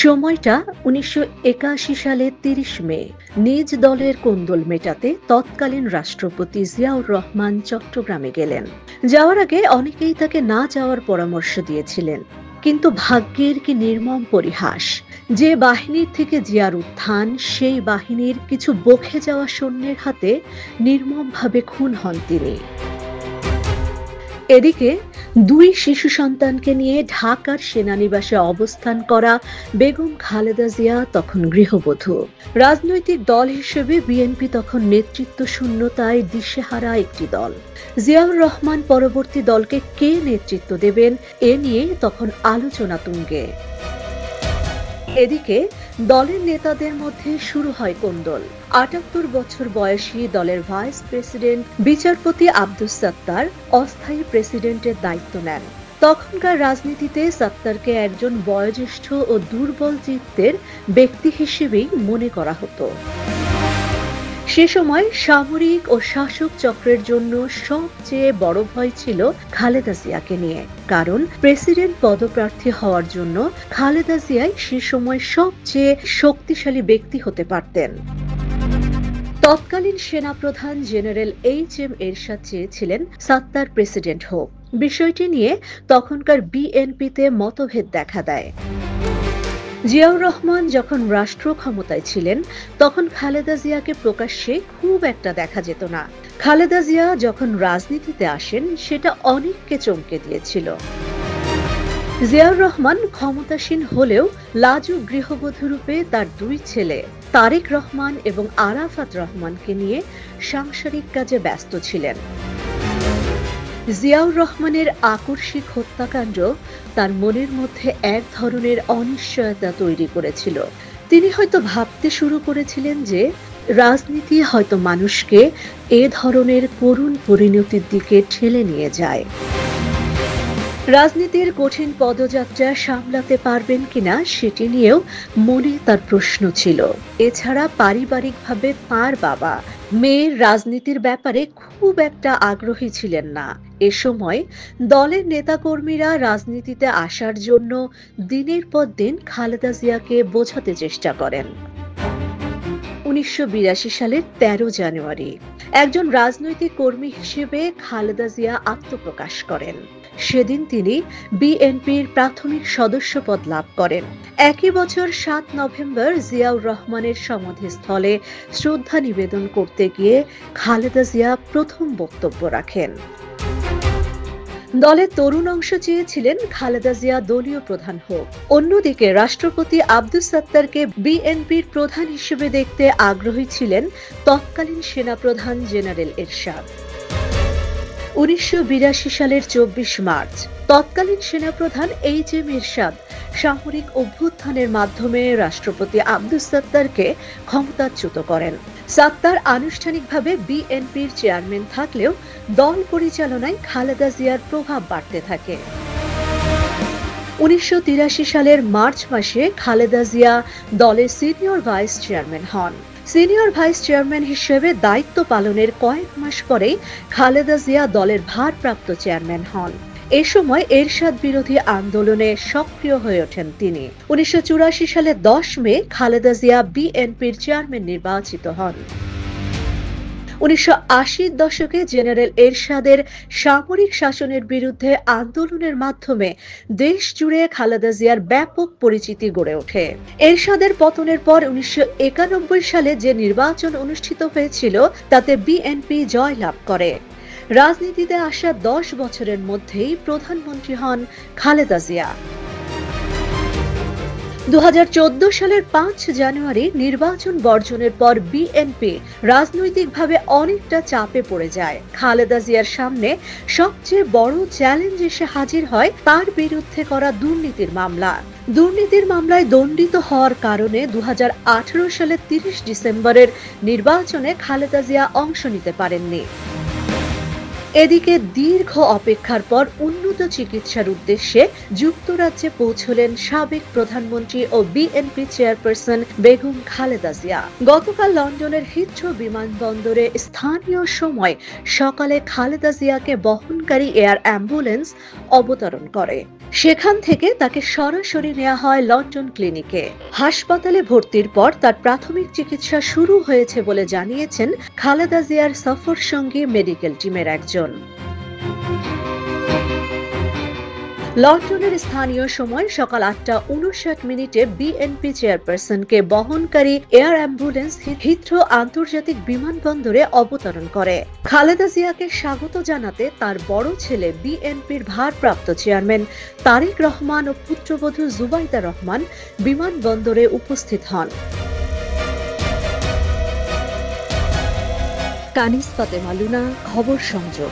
সময়টা ১৯৮১ সালের ৩০ মে। নিজ দলের কোন্দল মেটাতে তৎকালীন রাষ্ট্রপতি জিয়াউর রহমান চট্টগ্রামে গেলেন। যাওয়ার আগে অনেকেই তাকে না যাওয়ার পরামর্শ দিয়েছিলেন, কিন্তু ভাগ্যের কি নির্মম পরিহাস! যে বাহিনীর থেকে জিয়ার উত্থান, সেই বাহিনীর কিছু বকে যাওয়া সৈন্যের হাতে নির্মমভাবে খুন হন তিনি। এদিকে দুই শিশু সন্তানকে নিয়ে ঢাকার সেনানিবাসে অবস্থান করা বেগম খালেদা জিয়া তখন গৃহবধূ। রাজনৈতিক দল হিসেবে বিএনপি তখন নেতৃত্ব শূন্যতায় দিশেহারা একটি দল। জিয়াউর রহমান পরবর্তী দলকে কে নেতৃত্ব দেবেন, এ নিয়ে তখন আলোচনা তুঙ্গে। এদিকে দলের নেতাদের মধ্যে শুরু হয় কোন্দল। ৭৮ বছর বয়সী দলের ভাইস প্রেসিডেন্ট বিচারপতি আব্দুস সাত্তার অস্থায়ী প্রেসিডেন্টের দায়িত্ব নেন। তখনকার রাজনীতিতে সাত্তারকে একজন বয়োজ্যেষ্ঠ ও দুর্বল চিত্তের ব্যক্তি হিসেবেই মনে করা হতো। সে সময় সামরিক ও শাসক চক্রের জন্য সবচেয়ে বড় ভয় ছিল খালেদা জিয়াকে নিয়ে, কারণ প্রেসিডেন্ট পদপ্রার্থী হওয়ার জন্য খালেদা জিয়াই সে সময় সবচেয়ে শক্তিশালী ব্যক্তি হতে পারতেন। তৎকালীন সেনাপ্রধান জেনারেল এইচ.এম. এরশাদ চেয়েছিলেন সাত্তার প্রেসিডেন্ট হোক। বিষয়টি নিয়ে তখনকার বিএনপিতে মতভেদ দেখা দেয়। জিয়াউর রহমান যখন রাষ্ট্র ক্ষমতায় ছিলেন, তখন খালেদা জিয়াকে প্রকাশ্যে খুব একটা দেখা যেত না। খালেদা জিয়া যখন রাজনীতিতে আসেন, সেটা অনেককে চমকে দিয়েছিল। জিয়াউর রহমান ক্ষমতাসীন হলেও লাজুক গৃহবধূ রূপে তার দুই ছেলে তারেক রহমান এবং আরাফাত রহমানকে নিয়ে সাংসারিক কাজে ব্যস্ত ছিলেন। জিয়াউর রহমানের আকস্মিক হত্যাকাণ্ড তার মনের মধ্যে এক ধরনের অনিশ্চয়তা তৈরি করেছিল। তিনি হয়তো ভাবতে শুরু করেছিলেন যে রাজনীতি হয়তো মানুষকে এ ধরনের করুণ পরিণতির দিকে ঠেলে নিয়ে যায়। রাজনীতির কঠিন পদযাত্রা সামলাতে পারবেন কিনা সেটি নিয়েও মনে তার প্রশ্ন ছিল। এছাড়া পারিবারিকভাবে তাঁর বাবা মেয়ের রাজনীতির ব্যাপারে খুব একটা আগ্রহী ছিলেন না। এ সময় দলের নেতাকর্মীরা রাজনীতিতে আসার জন্য দিনের পর দিন খালেদা জিয়াকে বোঝাতে চেষ্টা করেন। ১৯৮২ সালের ১৩ জানুয়ারি একজন রাজনৈতিক কর্মী হিসেবে খালেদা জিয়া আত্মপ্রকাশ করেন। সেদিন তিনি বিএনপির প্রাথমিক সদস্যপদ লাভ করেন। একই বছর ৭ নভেম্বর জিয়াউর রহমানের সমাধিস্থলে শ্রদ্ধা নিবেদন করতে গিয়ে খালেদা জিয়া প্রথম বক্তব্য রাখেন। দলের তরুণ অংশ চেয়েছিলেন খালেদা জিয়া দলীয় প্রধান হোক। অন্যদিকে রাষ্ট্রপতি আব্দুস সাত্তারকে বিএনপির প্রধান হিসেবে দেখতে আগ্রহী ছিলেন তৎকালীন সেনাপ্রধান জেনারেল এরশাদ। ১৯৮২ সালের ২৪ মার্চ তৎকালীন সেনাপ্রধান এইচ.এম. এরশাদ সামরিক অভ্যুত্থানের মাধ্যমে রাষ্ট্রপতি আব্দুস সাত্তারকে ক্ষমতাচ্যুত করেন। সাত্তার আনুষ্ঠানিকভাবে বিএনপির চেয়ারম্যান থাকলেও দল পরিচালনায় খালেদা জিয়ার প্রভাব বাড়তে থাকে। ১৯৮৩ সালের মার্চ মাসে খালেদা জিয়া দলের সিনিয়র ভাইস চেয়ারম্যান হন। সিনিয়র ভাইস চেয়ারম্যান হিসেবে দায়িত্ব পালনের কয়েক মাস পরেই খালেদা জিয়া দলের ভারপ্রাপ্ত চেয়ারম্যান হন। এ সময় এরশাদ বিরোধী আন্দোলনে সক্রিয় হয়ে ওঠেন তিনি। ১৯৮৪ সালের ১০ মে খালেদা জিয়া বিএনপির চেয়ারম্যান নির্বাচিত হন। ১৯৮০ দশকে জেনারেল এরশাদের সামরিক শাসনের বিরুদ্ধে আন্দোলনের মাধ্যমে দেশ জুড়ে খালেদা জিয়ার ব্যাপক পরিচিতি গড়ে ওঠে। এরশাদের পতনের পর ১৯৯১ সালে যে নির্বাচন অনুষ্ঠিত হয়েছিল, তাতে বিএনপি জয়লাভ করে। রাজনীতিতে আসা ১০ বছরের মধ্যেই প্রধানমন্ত্রী হন খালেদা জিয়া। ২০১৪ সালের ৫ জানুয়ারি নির্বাচন বর্জনের পর বিএনপি রাজনৈতিকভাবে অনেকটা চাপে পড়ে যায়। খালেদা জিয়ার সামনে সবচেয়ে বড় চ্যালেঞ্জ এসে হাজির হয় তার বিরুদ্ধে করা দুর্নীতির মামলা। দুর্নীতির মামলায় দণ্ডিত হওয়ার কারণে ২০১৮ সালের ৩০ ডিসেম্বরের নির্বাচনে খালেদা জিয়া অংশ নিতে পারেননি। এদিকে দীর্ঘ অপেক্ষার পর উন্নত চিকিৎসার উদ্দেশ্যে যুক্তরাজ্যে পৌঁছলেন সাবেক প্রধানমন্ত্রী ও বিএনপি চেয়ারপারসন বেগম খালেদা জিয়া। গতকাল লন্ডনের হিথ্রো বিমানবন্দরে স্থানীয় সময় সকালে খালেদা জিয়াকে বহনকারী এয়ার অ্যাম্বুলেন্স অবতরণ করে। সেখান থেকে তাকে সরাসরি নেওয়া হয় লন্ডন ক্লিনিকে। হাসপাতালে ভর্তির পর তার প্রাথমিক চিকিৎসা শুরু হয়েছে বলে জানিয়েছেন খালেদা জিয়ার সফর সঙ্গী মেডিকেল টিমের একজন। লন্ডনের স্থানীয় সময় সকাল ৮টা ৫৯ বিএনপি চেয়ারপারসনকে বহনকারী এয়ার অ্যাম্বুলেন্স হিথ্রো আন্তর্জাতিক বিমানবন্দরে অবতরণ করে। খালেদা জিয়াকে স্বাগত জানাতে তার বড় ছেলে বিএনপির ভারপ্রাপ্ত চেয়ারম্যান তারেক রহমান ও পুত্রবধূ জুবাইদা রহমান বিমানবন্দরে উপস্থিত হন। কানিজ ফাতেমা লুনা, খবর সংযোগ।